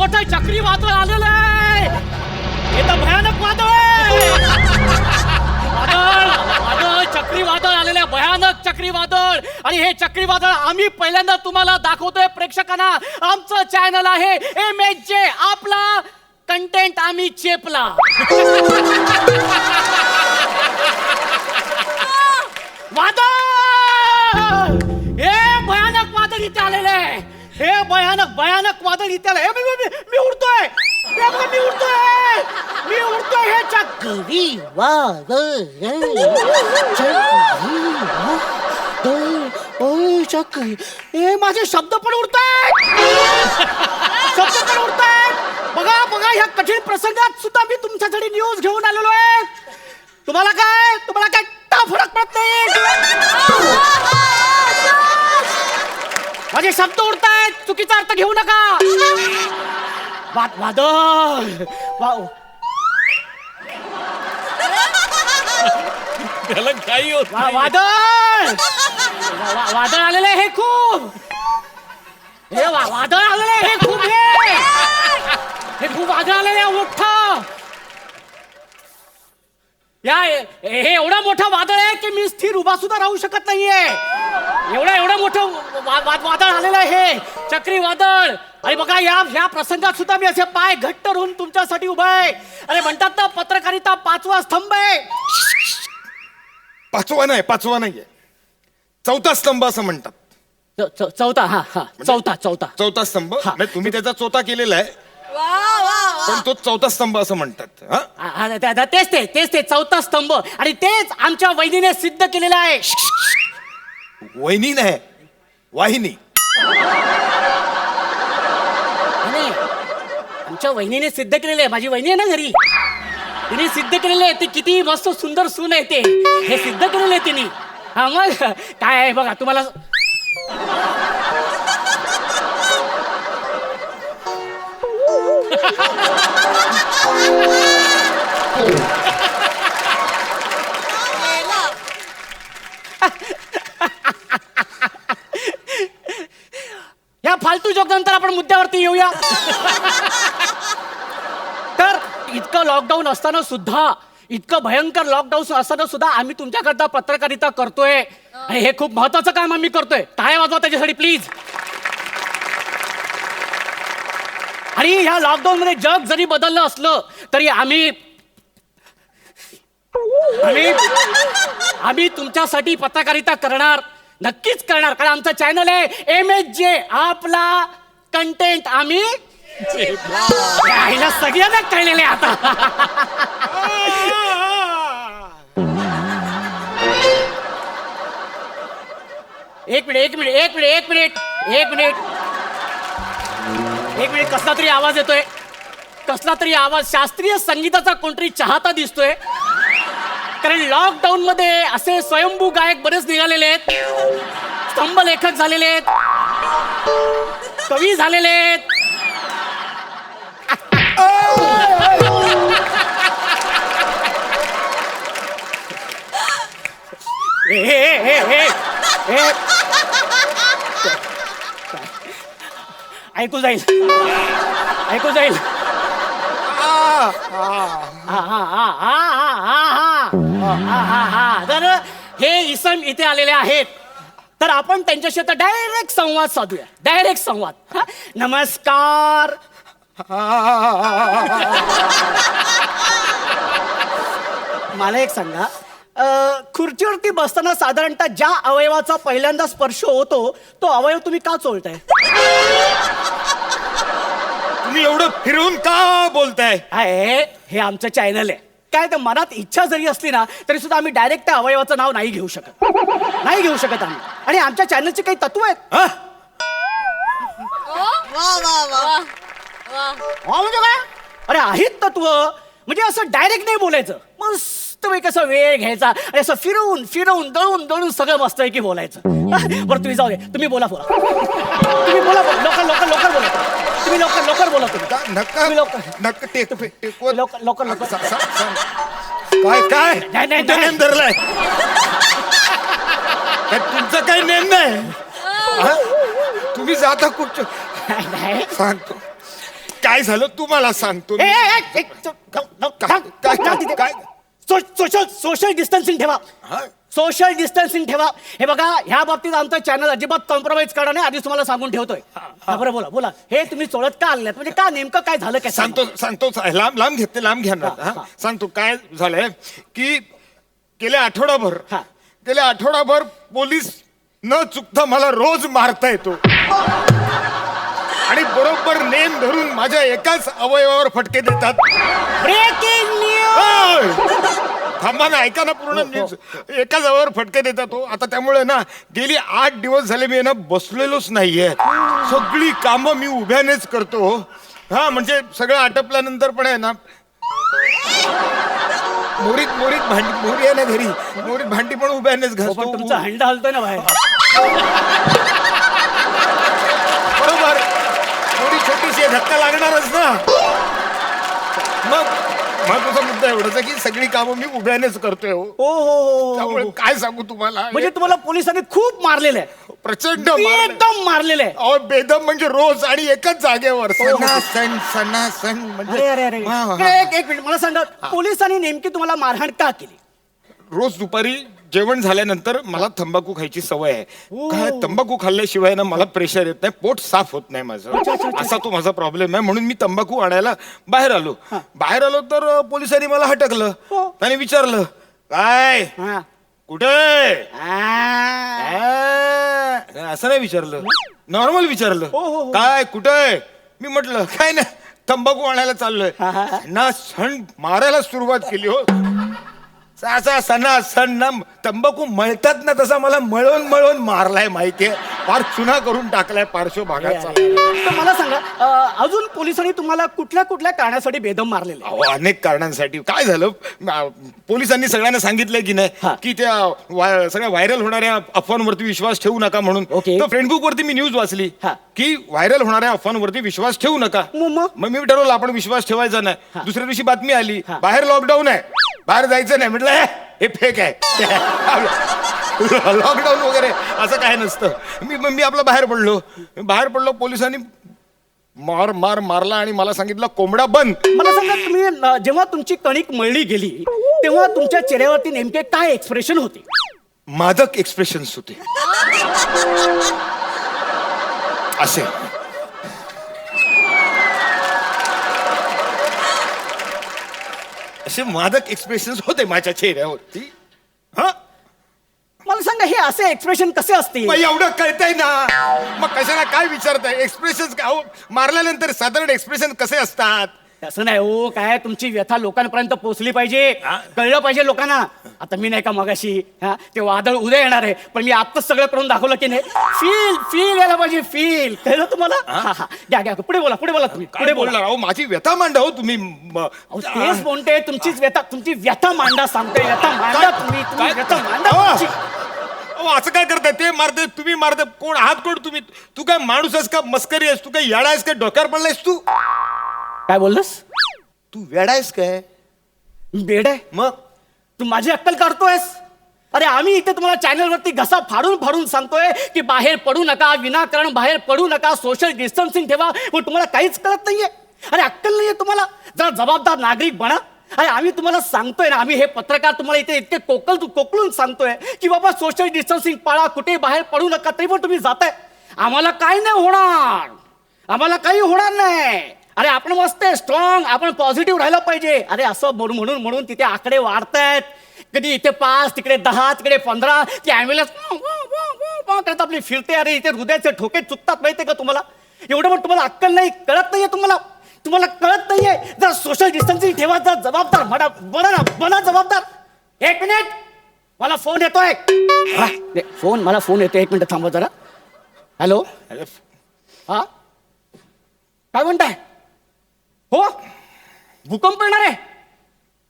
मोठं चक्रीवादळ आलेलं आहे. हे तर भयानक वादळ आहे. वादळ चक्रीवाददळ आलेलं आहे, भयानक चक्रीवादळ. आणि हे चक्रीवादळ आम्ही पहिल्यांदा तुम्हाला दाखवतोय प्रेक्षकांना. आमचं चॅनल आहे MHJ. आपला कंटेंट आम्ही चेपला. वादळ हे भयानक वादळ इथे आलेलं आहे. हे भयानक वादळ इथे आलं. मी उडतोय. मी उडतोय. हे चक्रीवादळ चक्री. हे माझे शब्द पण उडतायत. बघा ह्या कठीण प्रसंगात सुद्धा मी तुमच्यासाठी न्यूज घेऊन आलेलो आहे. तुम्हाला काय फरक पडत नाही. माझे शब्द उडतायत. चुकीचा अर्थ घेऊ नका. वादळ त्याला काही होत नाही. वादळ आलेलं आहे. हे खूप वादळ आलेलं आहे. हे खूप वादळ आलेलं आहे मोठं. हे एवढं मोठं वादळ आहे की मी स्थिर उभा सुद्धा राहू शकत नाहीये. एवढं मोठं वादळ आलेलं आहे हे चक्रीवादळ. आणि बघा ह्या प्रसंगात सुद्धा मी असे पाय घट्ट धरून तुमच्यासाठी उभा आहे. अरे म्हणतात ना, पत्रकारिता 5वा स्तंभ आहे. 5वा नाहीये, 4था स्तंभ असं म्हणतात. चौथा स्तंभ नाही, तुम्ही त्याचा चौथा केलेला आहे, पण तो 4था स्तंभ असं म्हणतात. तेच 4था स्तंभ. आणि तेच आमच्या वहिनीने सिद्ध केलेलं आहे. वहिनी नाही, वाहिनी. आमच्या वहिनीने सिद्ध केलेलं आहे. माझी वहिनी आहे ना घरी, तिने सिद्ध केलेलं आहे. ती किती मस्त सुंदर सून आहे ते. हे सिद्ध केलेलं आहे तिने. हा मग काय आहे बघा तुम्हाला. या फालतू जोक नंतर आपण मुद्द्यावरती येऊया. तर इतकं लॉकडाऊन असताना सुद्धा, इतकं भयंकर लॉकडाऊन असताना सुद्धा आम्ही तुमच्याकरता पत्रकारिता करतोय. आणि हे खूप महत्वाचं काम आम्ही करतोय. टाळ्या वाजवा त्याच्यासाठी प्लीज. आणि ह्या लॉकडाऊन मध्ये जग जरी बदललं असलं तरी आम्ही तुमच्यासाठी पत्रकारिता करणार, नक्कीच करणार. कारण आमचं चॅनल आहे MHJ. आपला कंटेंट आम्ही सगळ्यांना कळलेले आता. एक मिनिट कसला तरी आवाज येतोय. शास्त्रीय संगीताचा कोणतरी चाहता दिसतोय. कारण लॉकडाऊन मध्ये असे स्वयंभू गायक बरेच निघालेले आहेत. स्तंभ लेखक झालेले आहेत, कवी झालेले आहेत. ऐकू जाईल. तर हे इसम इथे आलेले आहेत, तर आपण त्यांच्याशी आता डायरेक्ट संवाद साधूया. डायरेक्ट संवाद. नमस्कार. मला एक सांगा, खुर्चीवरती बसताना साधारणतः ज्या अवयवाचा पहिल्यांदा स्पर्श होतो तो अवयव तुम्ही का चोळताय? तुम्ही एवढं फिरवून का बोलताय? हे आमचं चॅनल आहे. काय तर मनात इच्छा जरी असली ना तरी सुद्धा आम्ही डायरेक्ट त्या अवयवाचं नाव नाही घेऊ शकत आम्ही. आणि आमच्या चॅनलचे काही तत्व आहेत. म्हणजे काय? अरे आहेत तत्व. म्हणजे असं डायरेक्ट नाही बोलायचं, मस्त पैकी असं वेळ घ्यायचा आणि असं फिरवून फिरवून दळून दळून सगळं मस्त पैकी बोलायचं. बरं तुम्ही जाऊ दे, तुम्ही बोला. लवकर बोला. तुम्ही लवकर बोला. काय नेम धरलाय? तुमचा काही नेम नाही. तुम्ही जाता कुठं सांगतो. काय झालं तुम्हाला सांगतो ए, ए, ए, एक, काय सोशल डिस्टन्सिंग ठेवा. हा? सोशल डिस्टन्सिंग ठेवा. हे बघा, ह्या बाबतीत आमचं चॅनल अजिबात कॉम्प्रोमाइज करणार नाही, आधीच तुम्हाला सांगून ठेवतोय. हा, बरं बोला बोला. हे तुम्ही चोळत का आलेत, म्हणजे का नेमकं काय झालं काय? सांगतो लांब घेते लांब घ्या ना. हा? सांगतो काय झालंय की गेल्या आठवडाभर पोलीस न चुकता मला रोज मारता येतो आणि बरोबर नेम धरून माझ्या एकाच अवयवावर फटके देतात. Breaking news. थांबा ना, ऐका ना पूर्ण न्यूज. एका जागेवर फटके देतात तो. आता त्यामुळे ना गेली 8 दिवस झाले मी ना बसलेलोच नाहीये. सगळी कामं मी उभ्यानेच करतो. हा, म्हणजे सगळं आटपल्यानंतर पण आहे ना, मोरीत मोरी आहे ना घरी, मोरीत भांडी पण उभ्यानेच घासतो. पण तुमचा हंडा हलतोय ना बाहेर. बरोबर, थोडी छोटीशी धक्का लागणारच ना. मग महत्वाचा मुद्दा एवढाच आहे की सगळी कामं मी उभ्यानेच करतोय. हो. त्यामुळे काय सांगू तुम्हाला, म्हणजे तुम्हाला पोलिसांनी खूप मारलेलं आहे, प्रचंड एकदम मारलेलं आहे. अहो, बेदम म्हणजे रोज आणि एकच जागेवर सणासण म्हणजे अरे एक मिनिट मला सांगा, पोलिसांनी नेमकी तुम्हाला मारहाण का केली? रोज दुपारी जेवण झाल्यानंतर मला तंबाखू खायची सवय आहे. काय तंबाखू खाल्ल्याशिवाय ना मला प्रेशर येत नाही, पोट साफ होत नाही माझं. असा तो माझा प्रॉब्लेम आहे. म्हणून मी तंबाखू आणायला बाहेर आलो तर पोलिसांनी मला हटकलं. त्याने विचारलं, काय कुठे? असं नाही विचारलं, नॉर्मल विचारलं, काय कुठे? मी म्हटलं काय नाही, तंबाखू आणायला चाललोय. ना सण मारायला सुरुवात केली. हो, सण तंबाखू मळतात ना तसा मला मळून मारलाय, माहितीये, फार चुना करून टाकलाय पार्श्व भागाचा. तर मला सांगा, अजून पोलिसांनी तुम्हाला कुठल्या कुठल्या कारणासाठी बेदम मारलेले? अनेक कारणांसाठी. काय झालं, पोलिसांनी सगळ्यांना सांगितलंय की नाही की त्या सगळ्या व्हायरल होणाऱ्या अफवांवरती विश्वास ठेवू नका म्हणून. तर फेसबुक वरती मी न्यूज वाचली की व्हायरल होणाऱ्या अफवांवरती विश्वास ठेवू नका. मग मी ठरवलं आपण विश्वास ठेवायचा नाही. दुसऱ्या दिवशी बातमी आली, बाहेर लॉकडाऊन आहे, बाहेर जायचं नाही. म्हटलं हे फेक आहे, लॉकडाऊन वगैरे असं काय नसतं. मी आपलं बाहेर पडलो. पोलिसांनी मारला आणि मला सांगितलं कोंबडा बंद. मला सांगा, तुम्ही जेव्हा तुमची कणिक मळली गेली तेव्हा तुमच्या चेहऱ्यावरती नेमके काय एक्सप्रेशन होते? मादक एक्सप्रेशन्स होते असे. असे मादक एक्सप्रेशन्स होते माझ्या चेहऱ्यावरती. हा, मला सांगा, हे असे एक्सप्रेशन कसे असतील? एवढं कळतंय ना, मग कशाला काय विचारताय? एक्सप्रेशन मारल्यानंतर साधारण एक्सप्रेशन कसे असतात? असं नाही हो, काय तुमची व्यथा लोकांपर्यंत पोहोचली पाहिजे, कळलं पाहिजे लोकांना. आता मी नाही का मगाशी ते वादळ उद्या येणार आहे, पण मी आत्ताच सगळं करून दाखवलं की नाही. फील यायला पाहिजे, फील. कळलं तुम्हाला? घ्या पुढे बोला तुम्ही. पुढे बोला. अहो, माझी व्यथा मांडा हो तुम्ही. तेच म्हणते, तुमची व्यथा मांडा. सांगते व्यथा मांडा तुम्ही व्यथा मांडा. असं काय करताय? ते मारते, तुम्ही मारते. कोण आहात कोण तुम्ही? तू काय माणूस आहेस का मस्करी आहेस? तू काय येडा आहेस का? डोक्यावर पडलायस तू? काय बोललास? तू वेडायस काय? बेड आहे? मग तू माझी अक्कल काढतोयस? अरे आम्ही इथे तुम्हाला चॅनलवरती घसा फाडून सांगतोय की बाहेर पडू नका, विनाकारण बाहेर पडू नका, सोशल डिस्टन्सिंग ठेवा, पण तुम्हाला काहीच कळत नाहीये. अरे अक्कल नाहीये तुम्हाला? जरा जबाबदार नागरिक बना. अरे आम्ही तुम्हाला सांगतोय ना, आम्ही हे पत्रकार तुम्हाला इथे इतके कोकळून सांगतोय की बाबा सोशल डिस्टन्सिंग पाळा, कुठे बाहेर पडू नका, तरी पण तुम्ही जाताय. आम्हाला काय नाही होणार, आम्हाला काही होणार नाही. अरे आपण मस्त स्ट्रॉंग, आपण पॉझिटिव्ह राहिलं पाहिजे. अरे असं म्हणून तिथे आकडे वाढतायत. कधी इथे 5, तिकडे 10, तिकडे 15. ती ॲम्ब्युलन्स करत आपली फिरते. अरे इथे हृदयाचे ठोके चुकतात, माहितीये का तुम्हाला? एवढं पण तुम्हाला अक्कल नाही, कळत नाहीये तुम्हाला कळत नाहीये. जर सोशल डिस्टन्सिंग ठेवा, जर जबाबदार बना जबाबदार. 1 मिनिट, मला फोन येतोय. मला फोन येतोय, 1 मिनिट थांबा जरा. हॅलो, हा काय म्हणताय? हो, भूकंप येणार आहे.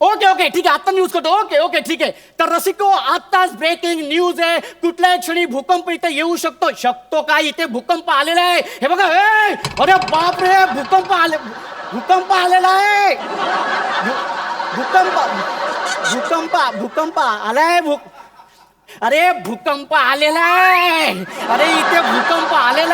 ओके ठीक आहे, आता न्यूज करतो. ओके ठीक आहे. तर रसिको, आताच ब्रेकिंग न्यूज आहे. कुठल्याही क्षणी भूकंप इथे येऊ शकतो काय? इथे भूकंप आलेला आहे. हे बघा. अरे बापरे, भूकंप आलेला आहे. भूकंप आलाय. अरे भूकंप आलेला आहे. अरे इथे भूकंप आलेला